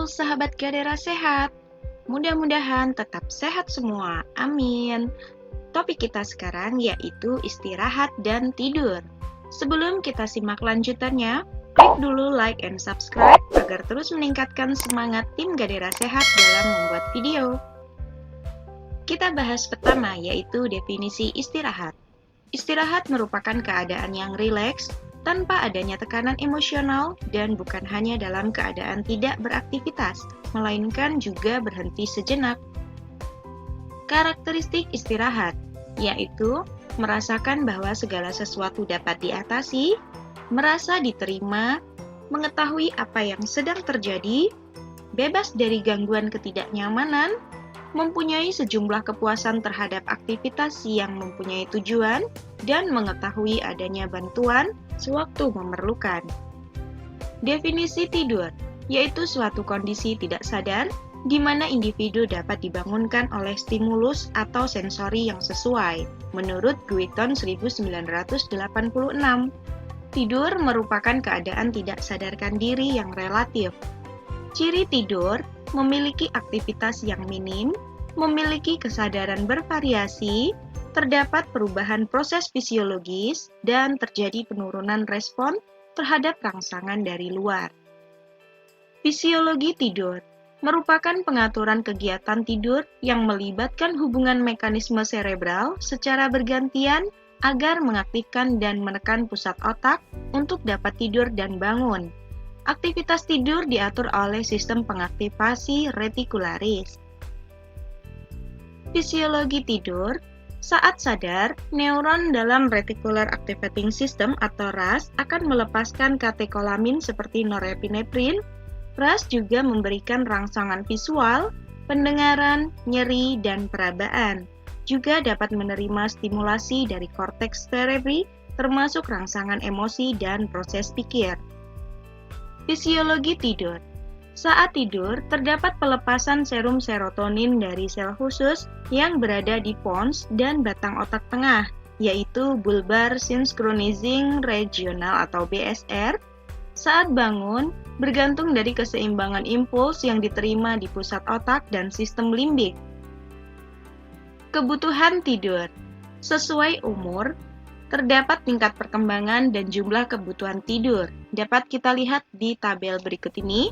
Halo sahabat Gadera Sehat, mudah-mudahan tetap sehat semua, amin. Topik kita sekarang yaitu istirahat dan tidur. Sebelum kita simak lanjutannya, klik dulu like and subscribe agar terus meningkatkan semangat tim Gadera Sehat dalam membuat video. Kita bahas pertama yaitu definisi istirahat. Istirahat merupakan keadaan yang rileks, tanpa adanya tekanan emosional dan bukan hanya dalam keadaan tidak beraktivitas, melainkan juga berhenti sejenak. Karakteristik istirahat, yaitu merasakan bahwa segala sesuatu dapat diatasi, merasa diterima, mengetahui apa yang sedang terjadi, bebas dari gangguan ketidaknyamanan, mempunyai sejumlah kepuasan terhadap aktivitas yang mempunyai tujuan, dan mengetahui adanya bantuan sewaktu memerlukan. Definisi tidur, yaitu suatu kondisi tidak sadar di mana individu dapat dibangunkan oleh stimulus atau sensori yang sesuai, menurut Guiton 1986. Tidur merupakan keadaan tidak sadarkan diri yang relatif. Ciri tidur memiliki aktivitas yang minim, memiliki kesadaran bervariasi, terdapat perubahan proses fisiologis, dan terjadi penurunan respon terhadap rangsangan dari luar. Fisiologi tidur merupakan pengaturan kegiatan tidur yang melibatkan hubungan mekanisme serebral secara bergantian agar mengaktifkan dan menekan pusat otak untuk dapat tidur dan bangun. Aktivitas tidur diatur oleh sistem pengaktifasi retikularis. Fisiologi tidur, saat sadar, neuron dalam reticular activating system atau RAS akan melepaskan katekolamin seperti norepinefrin. RAS juga memberikan rangsangan visual, pendengaran, nyeri, dan perabaan. Juga dapat menerima stimulasi dari korteks cerebri, termasuk rangsangan emosi dan proses pikir. Fisiologi tidur. Saat tidur, terdapat pelepasan serum serotonin dari sel khusus yang berada di pons dan batang otak tengah, yaitu bulbar synchronizing regional atau BSR. Saat bangun, bergantung dari keseimbangan impuls yang diterima di pusat otak dan sistem limbik. Kebutuhan tidur. Sesuai umur, terdapat tingkat perkembangan dan jumlah kebutuhan tidur. Dapat kita lihat di tabel berikut ini.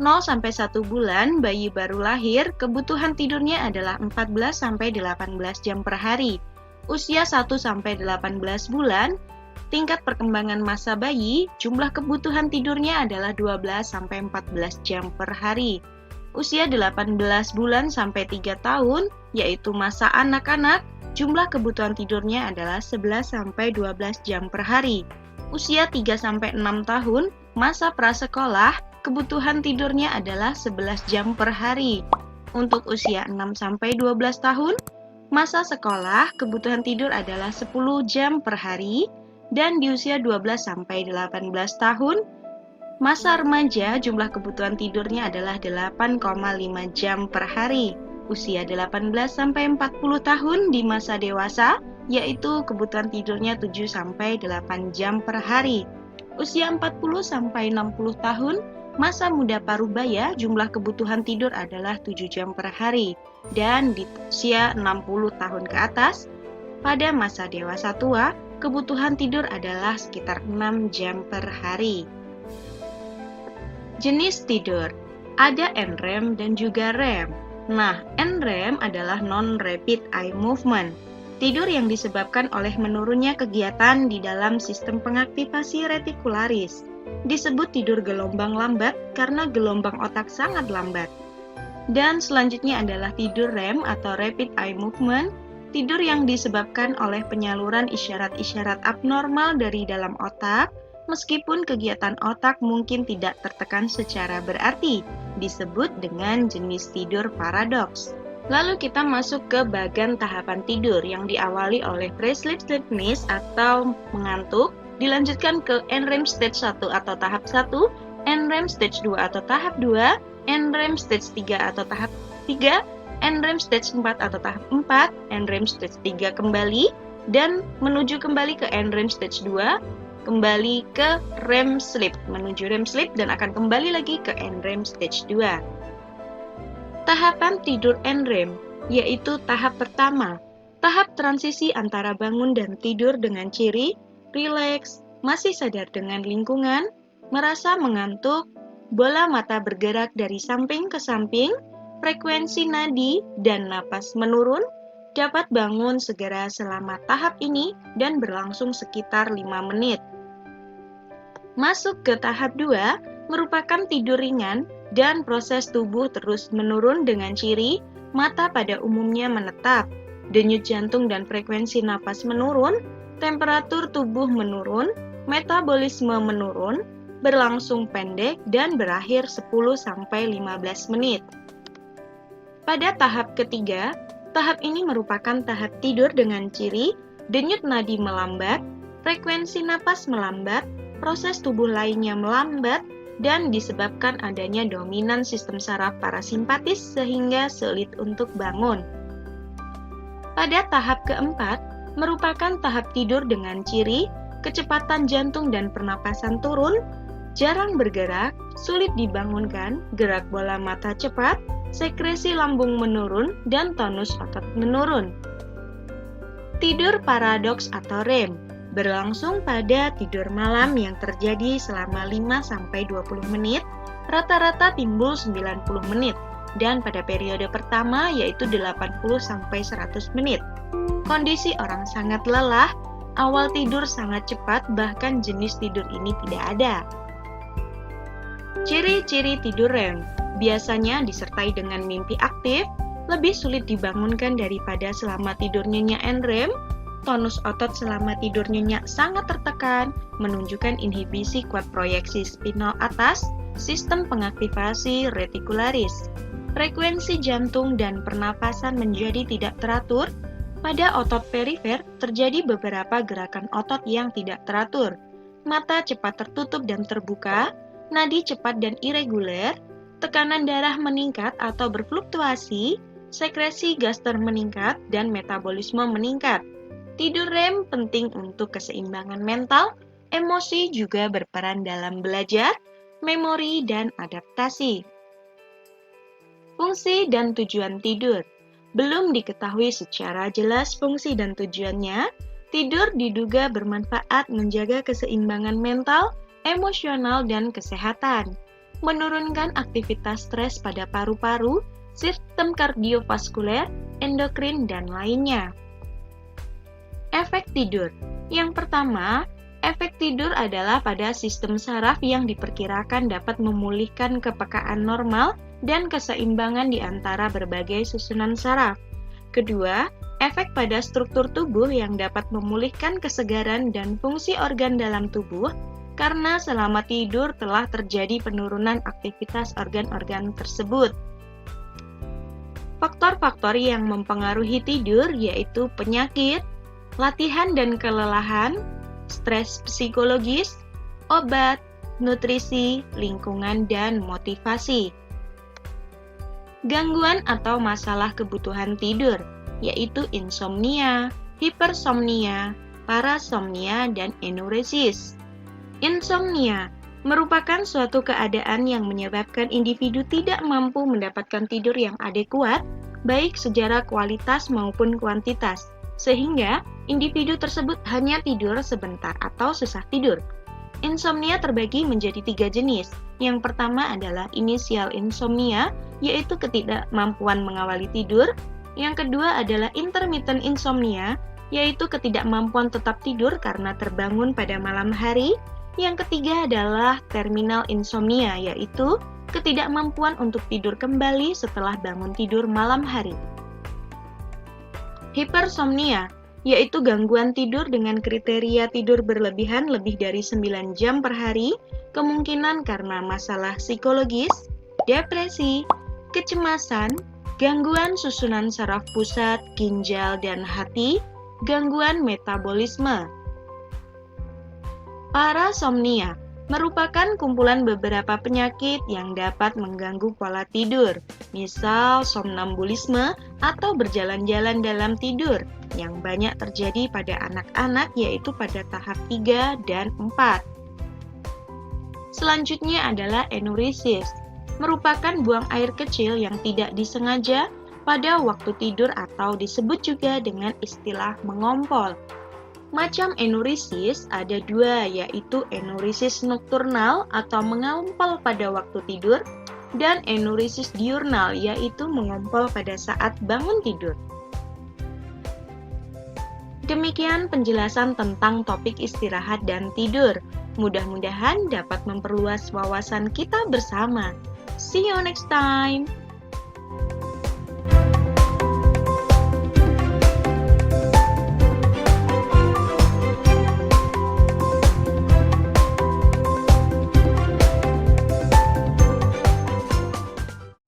0-1 bulan, bayi baru lahir, kebutuhan tidurnya adalah 14-18 jam per hari. Usia 1-18 bulan, tingkat perkembangan masa bayi, jumlah kebutuhan tidurnya adalah 12-14 jam per hari. Usia 18 bulan sampai 3 tahun, yaitu masa anak-anak, jumlah kebutuhan tidurnya adalah 11-12 jam per hari. Usia 3-6 tahun, masa prasekolah, kebutuhan tidurnya adalah 11 jam per hari. Untuk usia 6-12 tahun, masa sekolah, kebutuhan tidur adalah 10 jam per hari. Dan di usia 12-18 tahun, masa remaja, jumlah kebutuhan tidurnya adalah 8,5 jam per hari. Usia 18-40 tahun di masa dewasa, yaitu kebutuhan tidurnya 7-8 jam per hari. Usia 40-60 tahun, masa muda parubaya, jumlah kebutuhan tidur adalah 7 jam per hari. Dan di usia 60 tahun ke atas, pada masa dewasa tua, kebutuhan tidur adalah sekitar 6 jam per hari. Jenis tidur, ada NREM dan juga REM. Nah, NREM adalah non-rapid eye movement. Tidur yang disebabkan oleh menurunnya kegiatan di dalam sistem pengaktifasi retikularis. Disebut tidur gelombang lambat karena gelombang otak sangat lambat. Dan selanjutnya adalah tidur REM atau rapid eye movement, tidur yang disebabkan oleh penyaluran isyarat-isyarat abnormal dari dalam otak, meskipun kegiatan otak mungkin tidak tertekan secara berarti, disebut dengan jenis tidur paradoks. Lalu kita masuk ke bagian tahapan tidur yang diawali oleh pre-sleep sleepiness atau mengantuk, dilanjutkan ke NREM stage 1 atau tahap 1, NREM stage 2 atau tahap 2, NREM stage 3 atau tahap 3, NREM stage 4 atau tahap 4, NREM stage 3 kembali, dan menuju kembali ke NREM stage 2, kembali ke REM sleep, menuju REM sleep dan akan kembali lagi ke NREM stage 2. Tahapan tidur NREM yaitu tahap pertama, tahap transisi antara bangun dan tidur dengan ciri rileks, masih sadar dengan lingkungan, merasa mengantuk, bola mata bergerak dari samping ke samping, frekuensi nadi dan napas menurun, dapat bangun segera selama tahap ini dan berlangsung sekitar 5 menit. Masuk ke tahap 2 merupakan tidur ringan dan proses tubuh terus menurun dengan ciri mata pada umumnya menetap, denyut jantung dan frekuensi napas menurun, temperatur tubuh menurun, metabolisme menurun, berlangsung pendek dan berakhir 10-15 menit. Pada tahap ketiga, tahap ini merupakan tahap tidur dengan ciri denyut nadi melambat, frekuensi napas melambat, proses tubuh lainnya melambat, dan disebabkan adanya dominan sistem saraf parasimpatis sehingga sulit untuk bangun. Pada tahap keempat, merupakan tahap tidur dengan ciri kecepatan jantung dan pernapasan turun, jarang bergerak, sulit dibangunkan, gerak bola mata cepat, sekresi lambung menurun, dan tonus otot menurun. Tidur paradoks atau REM berlangsung pada tidur malam yang terjadi selama 5-20 menit, rata-rata timbul 90 menit, dan pada periode pertama yaitu 80-100 menit. Kondisi orang sangat lelah, awal tidur sangat cepat, bahkan jenis tidur ini tidak ada. Ciri-ciri tidur REM biasanya disertai dengan mimpi aktif, lebih sulit dibangunkan daripada selama tidur nyenyak NREM, tonus otot selama tidur nyenyak sangat tertekan, menunjukkan inhibisi kuat proyeksi spinal atas, sistem pengaktifasi retikularis. Frekuensi jantung dan pernapasan menjadi tidak teratur. Pada otot perifer terjadi beberapa gerakan otot yang tidak teratur. Mata cepat tertutup dan terbuka, nadi cepat dan irreguler, tekanan darah meningkat atau berfluktuasi, sekresi gaster meningkat, dan metabolisme meningkat. Tidur REM penting untuk keseimbangan mental, emosi juga berperan dalam belajar, memori, dan adaptasi. Fungsi dan tujuan tidur. Belum diketahui secara jelas fungsi dan tujuannya, tidur diduga bermanfaat menjaga keseimbangan mental, emosional, dan kesehatan, menurunkan aktivitas stres pada paru-paru, sistem kardiovaskuler, endokrin, dan lainnya. Efek tidur. Yang pertama, efek tidur adalah pada sistem saraf yang diperkirakan dapat memulihkan kepekaan normal dan keseimbangan di antara berbagai susunan saraf. Kedua, efek pada struktur tubuh yang dapat memulihkan kesegaran dan fungsi organ dalam tubuh karena selama tidur telah terjadi penurunan aktivitas organ-organ tersebut. Faktor-faktor yang mempengaruhi tidur yaitu penyakit, latihan dan kelelahan, stres psikologis, obat, nutrisi, lingkungan, dan motivasi. Gangguan atau masalah kebutuhan tidur, yaitu insomnia, hipersomnia, parasomnia, dan enuresis. Insomnia merupakan suatu keadaan yang menyebabkan individu tidak mampu mendapatkan tidur yang adekuat, baik secara kualitas maupun kuantitas, sehingga individu tersebut hanya tidur sebentar atau susah tidur. Insomnia terbagi menjadi 3 jenis. Yang pertama adalah inisial insomnia, yaitu ketidakmampuan mengawali tidur. Yang kedua adalah intermittent insomnia, yaitu ketidakmampuan tetap tidur karena terbangun pada malam hari. Yang ketiga adalah terminal insomnia, yaitu ketidakmampuan untuk tidur kembali setelah bangun tidur malam hari. Hipersomnia, yaitu gangguan tidur dengan kriteria tidur berlebihan lebih dari 9 jam per hari, kemungkinan karena masalah psikologis, depresi, kecemasan, gangguan susunan saraf pusat, ginjal, dan hati, gangguan metabolisme. Parasomnia merupakan kumpulan beberapa penyakit yang dapat mengganggu pola tidur, misal somnambulisme atau berjalan-jalan dalam tidur, yang banyak terjadi pada anak-anak yaitu pada tahap 3 dan 4. Selanjutnya adalah enuresis, merupakan buang air kecil yang tidak disengaja pada waktu tidur atau disebut juga dengan istilah mengompol. Macam enuresis ada dua, yaitu enuresis nokturnal atau mengompol pada waktu tidur, dan enuresis diurnal, yaitu mengompol pada saat bangun tidur. Demikian penjelasan tentang topik istirahat dan tidur. Mudah-mudahan dapat memperluas wawasan kita bersama. See you next time!